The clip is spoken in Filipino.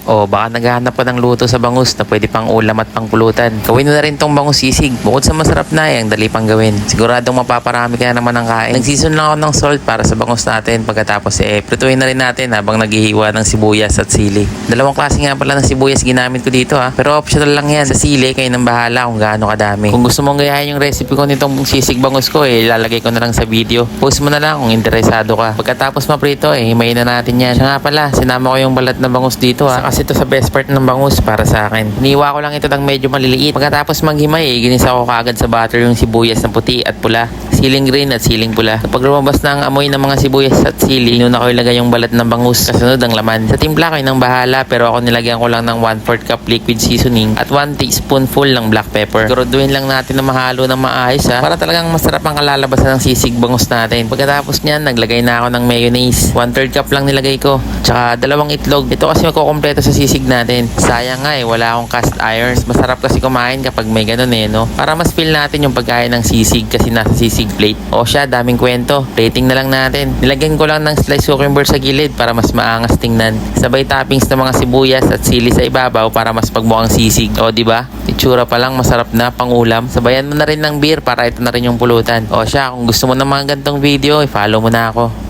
O baka naghahanap ka ng luto sa bangus na pwede pang ulam at pang pulutan. Gawin mo na rin tong bangus sisig. Bukod sa masarap na ang dali pang gawin. Siguradong mapaparami ka na naman ng kain. Nagseason lang ako ng salt para sa bangus natin. Pagkatapos prituin na rin natin habang naghihiwa ng sibuyas at sili. Dalawang klase nga pala ng sibuyas ginamit ko dito pero optional lang yan. Sa sili, kayo nang bahala kung gaano kadami. Kung gusto mong gayahin yung recipe ko nitong sisig bangus ko ilalagay ko na lang sa video. Post mo na lang kung interesado ka. Pagkatapos maprito himayin na natin yan. Siya nga pala, sinama ko yung balat na bangus dito kasi ito sa best part ng bangus para sa akin. Iniwa ko lang ito ng medyo maliliit. Pagkatapos maghimay, ginisa ko kaagad sa butter yung sibuyas na puti at pula, siling green at siling pula. Kapag lumabas na ang amoy ng mga sibuyas at sili, inuna ko ilagay yung balat ng bangus. Kasunod ang laman. Sa timpla ko nang bahala pero ako nilagyan ko lang ng 1/4 cup liquid seasoning at 1 teaspoonful ng black pepper. Siguraduhin lang natin na mahalo ng maayos para talagang masarap ang kalalabasan ng sisig bangus natin. Pagkatapos niyan, naglagay na ako ng mayonnaise. 1/3 cup lang nilagay ko. Tsaka 2 itlog. Ito kasi magkukompleto sa sisig natin. Sayang nga wala akong cast iron. Masarap kasi kumain kapag may ganun no? Para mas feel natin yung pagkain ng sisig kasi nasa sisig plate. O siya, daming kwento. Plating na lang natin. Nilagyan ko lang ng slice cucumber sa gilid para mas maangas tingnan. Sabay toppings ng mga sibuyas at sili sa ibabaw para mas pagmukhang sisig. O di ba? Itsura pa lang masarap na pangulam. Sabayan mo na rin ng beer para ito na rin yung pulutan. O siya, kung gusto mo ng mga gantong video, i-follow mo na ako.